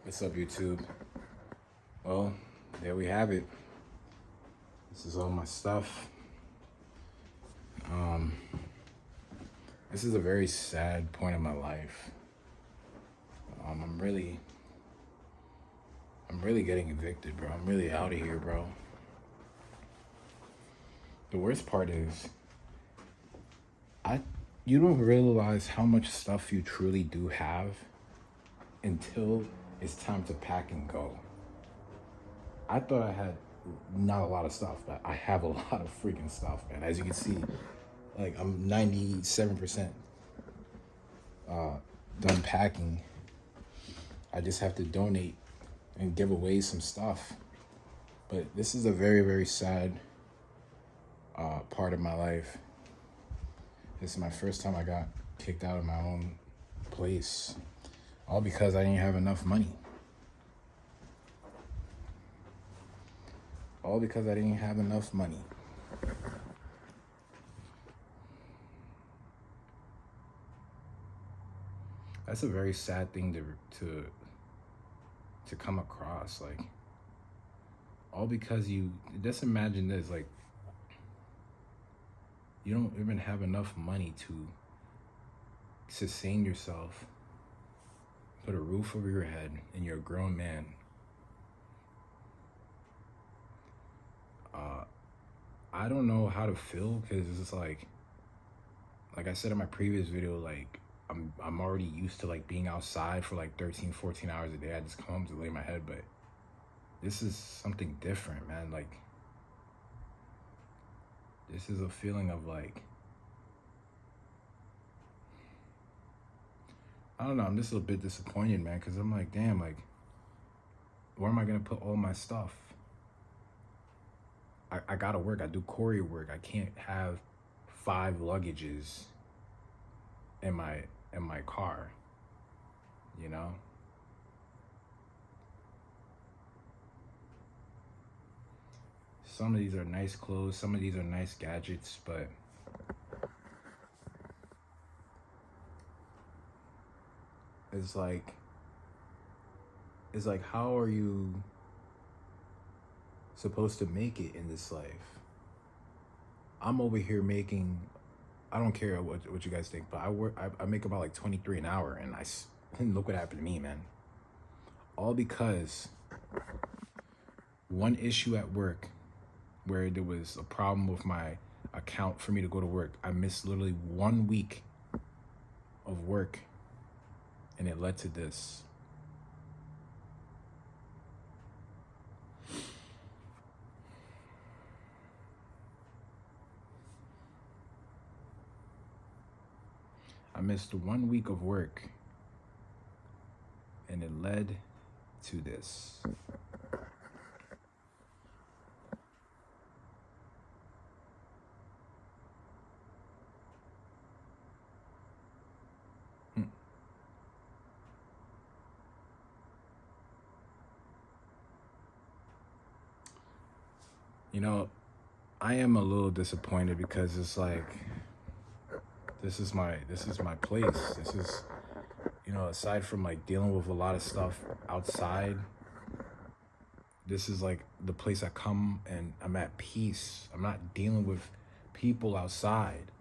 What's up, YouTube? Well, there we have it. This is all my stuff. This is a very sad point in my life. I'm really getting evicted, bro. I'm really out of here, bro. The worst part is, I you don't realize how much stuff you truly do have until it's time to pack and go. I thought I had not a lot of stuff, but I have a lot of freaking stuff, man. As you can see, like I'm 97% done packing. I just have to donate and give away some stuff. But this is a very, very sad part of my life. This is my first time I got kicked out of my own place, all because I didn't have enough money. All because I didn't have enough money. That's a very sad thing to come across. Like, all because just imagine this, like, you don't even have enough money to sustain yourself, put a roof over your head, and you're a grown man. I don't know how to feel, because it's like I said in my previous video, like I'm already used to like being outside for like 13-14 hours a day. I just come home to lay my head, but this is something different, man. Like, this is a feeling of like, I don't know, I'm just a bit disappointed, man, because I'm like, damn, like, where am I gonna put all my stuff? I gotta work. I do courier work. I can't have 5 luggages in my car, you know? Some of these are nice clothes, some of these are nice gadgets, but it's like how are you supposed to make it in this life? I'm over here making, I don't care what you guys think, but I make about like 23 an hour, and look what happened to me, man. All because one issue at work where there was a problem with my account for me to go to work. I missed literally 1 week of work, and it led to this. I missed 1 week of work, and it led to this. You know, I am a little disappointed because it's like, this is my place. This is, you know, aside from like dealing with a lot of stuff outside, this is like the place I come and I'm at peace. I'm not dealing with people outside.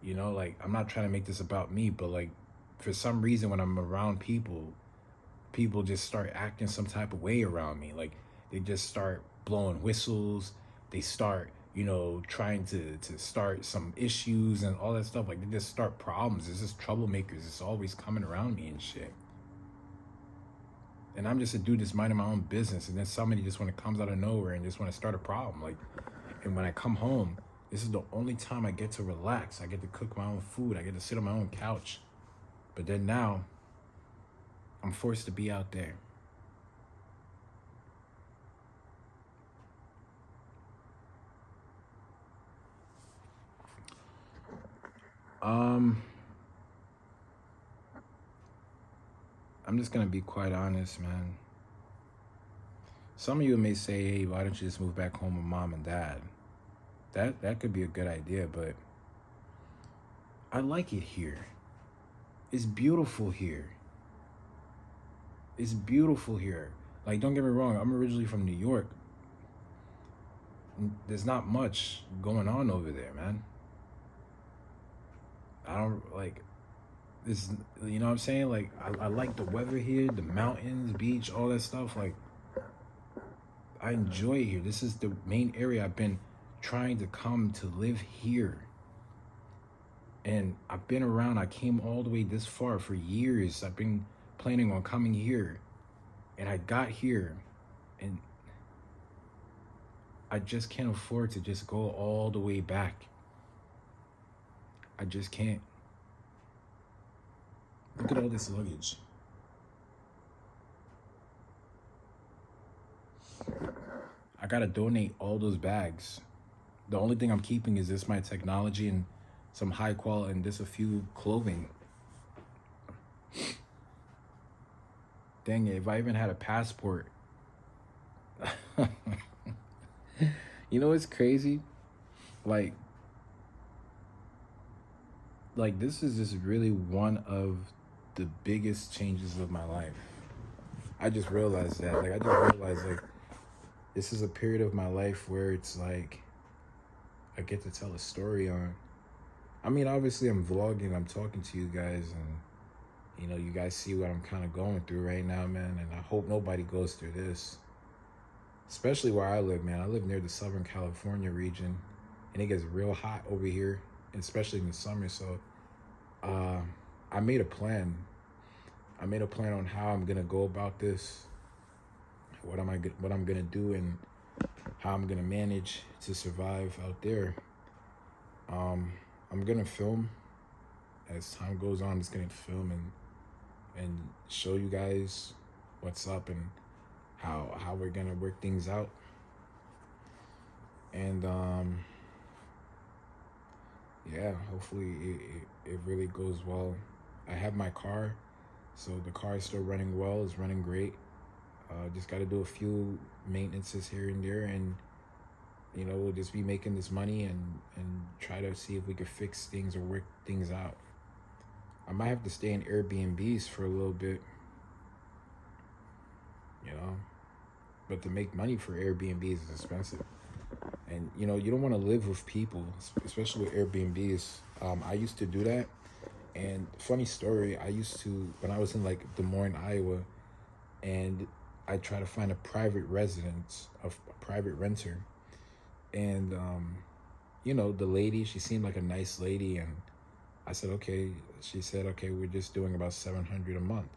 You know, like, I'm not trying to make this about me, but like, for some reason when I'm around people just start acting some type of way around me. Like, they just start blowing whistles. They start, you know, trying to start some issues and all that stuff. Like, they just start problems. It's just troublemakers. It's always coming around me and shit. And I'm just a dude that's minding my own business, and then somebody just when it comes out of nowhere and just want to start a problem. Like, and when I come home, this is the only time I get to relax. I get to cook my own food. I get to sit on my own couch. But then now, I'm forced to be out there. I'm just gonna be quite honest, man. Some of you may say, hey, why don't you just move back home with mom and dad? That could be a good idea, but I like it here. It's beautiful here. It's beautiful here. Like, don't get me wrong, I'm originally from New York. There's not much going on over there, man. I don't like this. You know what I'm saying? Like, I like the weather here, the mountains, beach, all that stuff. Like, I enjoy it here. This is the main area I've been trying to come to live here. And I've been around. I came all the way this far for years. I've been planning on coming here. And I got here. And I just can't afford to just go all the way back. I just can't. Look at all this luggage. I gotta donate all those bags. The only thing I'm keeping is just my technology and some high quality and just a few clothing. Dang it, if I even had a passport. You know what's crazy? Like this is just really one of the biggest changes of my life. I just realized that. Like I just realized like this is a period of my life where it's like I get to tell a story on. I mean, obviously I'm vlogging, I'm talking to you guys, and you know, you guys see what I'm kind of going through right now, man, and I hope nobody goes through this. Especially where I live, man. I live near the Southern California region, and it gets real hot over here, especially in the summer. So I made a plan. I made a plan on how I'm gonna go about this, what I'm gonna do, and how I'm gonna manage to survive out there. I'm gonna film as time goes on. I'm just gonna film and show you guys what's up and how we're gonna work things out. And yeah, hopefully it really goes well. I have my car, so the car is still running well. It's running great. Just got to do a few maintenances here and there, and you know, we'll just be making this money and try to see if we could fix things or work things out. I might have to stay in Airbnbs for a little bit, you know, but to make money for Airbnbs is expensive. And you know, you don't want to live with people, especially with Airbnbs. I used to do that. And funny story, I used to, when I was in like Des Moines, Iowa, and I try to find a private residence, a private renter. And, you know, the lady, she seemed like a nice lady. And I said, okay. She said, okay, we're just doing about $700 a month.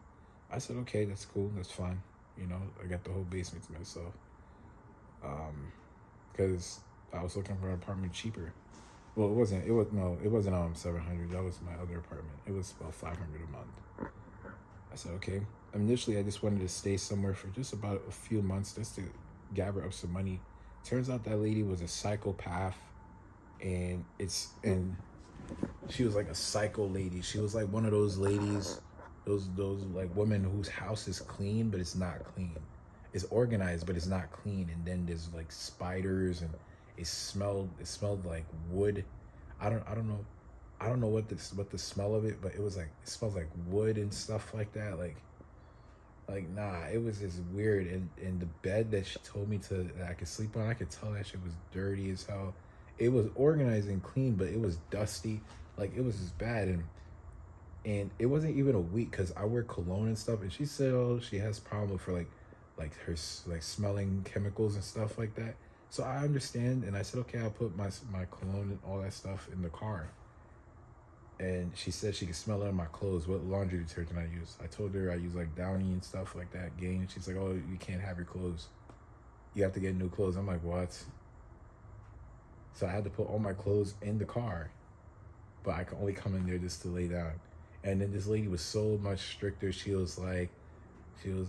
I said, okay, that's cool. That's fine. You know, I got the whole basement to myself. Because I was looking for an apartment cheaper. Well, it wasn't 700. That was my other apartment. It was about 500 a month. I said, okay. Initially, I just wanted to stay somewhere for just about a few months just to gather up some money. Turns out that lady was a psychopath, and she was like a psycho lady. She was like one of those ladies, those like women whose house is clean, but it's not clean. It's organized, but it's not clean. And then there's like spiders, and it smelled like wood. I don't know what the smell of it, but it smells like wood and stuff like that. Like nah, it was just weird. And the bed that she told me that I could sleep on, I could tell that shit was dirty as hell. It was organized and clean, but it was dusty. Like it was just bad. And it wasn't even a week because I wear cologne and stuff. And she said, oh, she has problem for like her like smelling chemicals and stuff like that. So I understand, and I said, okay, I'll put my cologne and all that stuff in the car. And she said she could smell it on my clothes. What laundry detergent I use? I told her I use like Downy and stuff like that, Gain. She's like, oh, you can't have your clothes. You have to get new clothes. I'm like, what? So I had to put all my clothes in the car, but I could only come in there just to lay down. And then this lady was so much stricter. She was like, she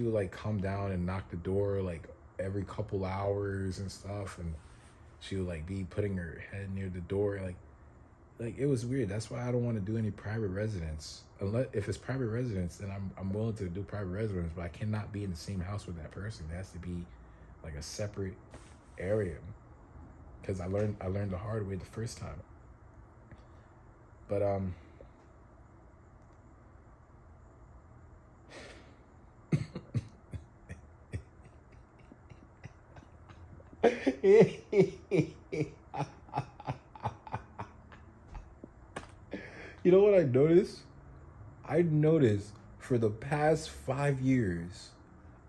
would like come down and knock the door like every couple hours and stuff, and she would like be putting her head near the door, like it was weird. That's why I don't want to do any private residence. Unless if it's private residence, then I'm willing to do private residence, but I cannot be in the same house with that person. It has to be like a separate area, because I learned the hard way the first time. But You know what I noticed? I noticed for the past 5 years,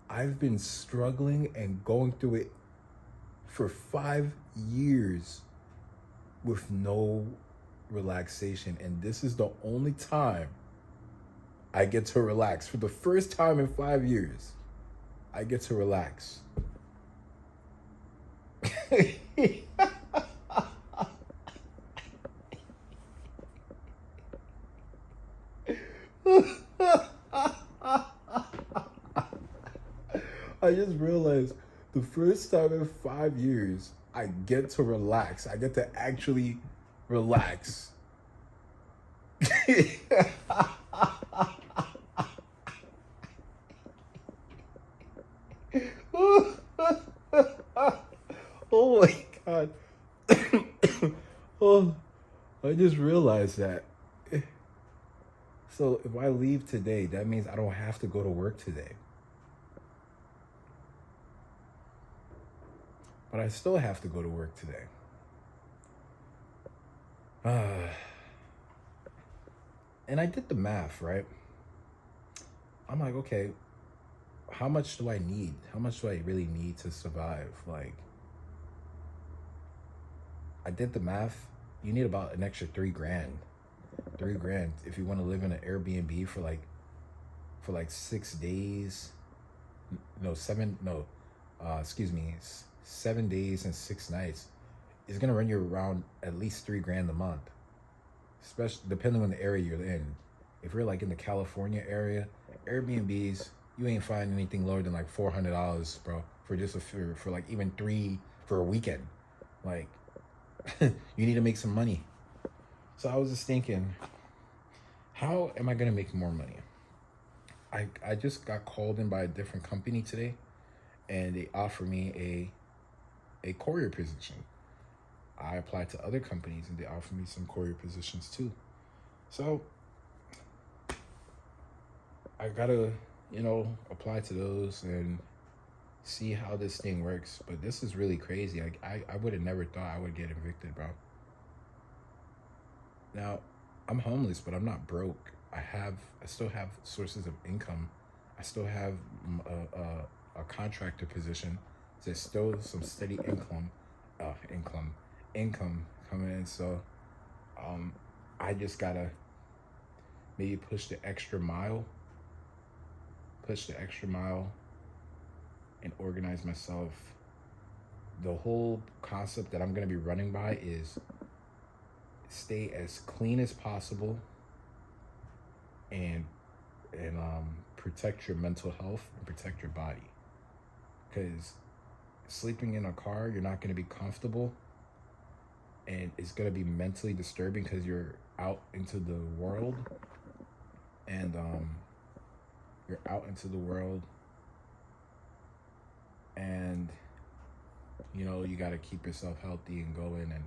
I've been struggling and going through it for 5 years with no relaxation. And this is the only time I get to relax. For the first time in 5 years, I get to relax. I just realized the first time in 5 years, I get to relax. I get to actually relax. Oh my God. Oh, I just realized that. So if I leave today, that means I don't have to go to work today. But I still have to go to work today. And I did the math, right? I'm like, okay, how much do I need? How much do I really need to survive? Like, I did the math. You need about an extra 3 grand. 3 grand if you want to live in an Airbnb for like 6 days. No, seven. No, excuse me, 7 days and 6 nights. It's gonna run you around at least 3 grand a month, especially depending on the area you're in. If you're like in the California area, Airbnbs, you ain't finding anything lower than like $400, bro, for just for like even three for a weekend. Like, you need to make some money. So I was just thinking, how am I gonna make more money? I just got called in by a different company today, and they offered me a courier position. I applied to other companies, and they offered me some courier positions too. So I gotta, apply to those and see how this thing works. But this is really crazy. I would have never thought I would get evicted, bro. Now, I'm homeless, but I'm not broke. I still have sources of income. I still have a contractor position. There's still some steady income coming in. So, I just gotta maybe push the extra mile, and organize myself. The whole concept that I'm gonna be running by is stay as clean as possible, and protect your mental health and protect your body. Because sleeping in a car, you're not going to be comfortable, and it's going to be mentally disturbing because you're out into the world, and and you got to keep yourself healthy and going and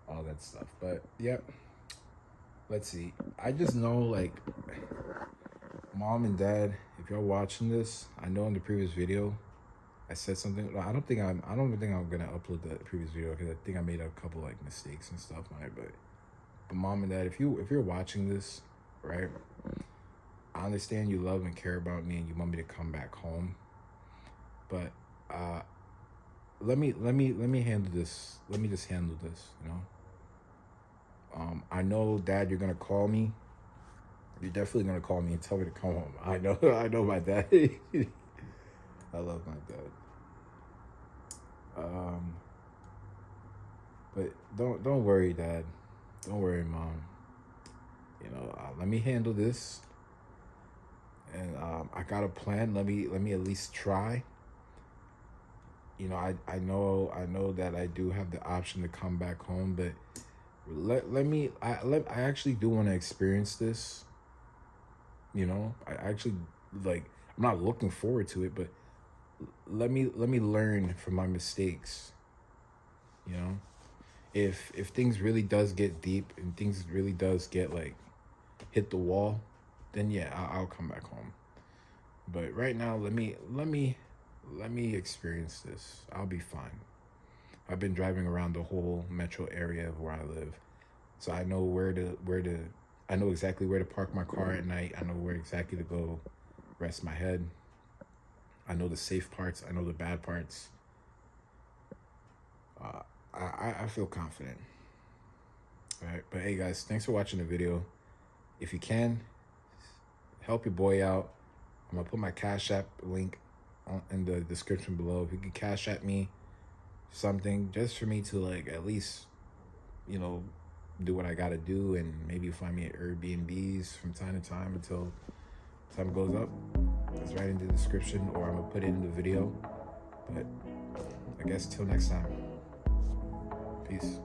all that stuff. But yep, let's see. I just know, like, mom and dad, if y'all watching this, I know in the previous video I said something. I don't even think I'm gonna upload the previous video because I think I made a couple like mistakes and stuff on it. But mom and dad, if you're watching this, right, I understand you love and care about me and you want me to come back home. But let me handle this. Let me just handle this, I know, Dad, you're gonna call me. You're definitely gonna call me and tell me to come home. I know my dad. I love my dad. But don't worry, Dad. Don't worry, Mom. Let me handle this, and I got a plan. Let me at least try. I know that I do have the option to come back home, but I actually do want to experience this. I actually, like, I'm not looking forward to it, but let me learn from my mistakes. If things really does get deep and things really does get like hit the wall, then yeah, I'll come back home. But right now, let me experience this. I'll be fine. I've been driving around the whole metro area of where I live, so I know I know exactly where to park my car at night. I know where exactly to go rest my head. I know the safe parts. I know the bad parts. I feel confident. All right, but hey guys, thanks for watching the video. If you can, help your boy out. I'm gonna put my Cash App link in the description below. If you can Cash App me something just for me to like at least, you know, do what I gotta do, and maybe find me at Airbnbs from time to time until time goes up. It's right in the description, or I'm gonna put it in the video. But I guess till next time. Peace.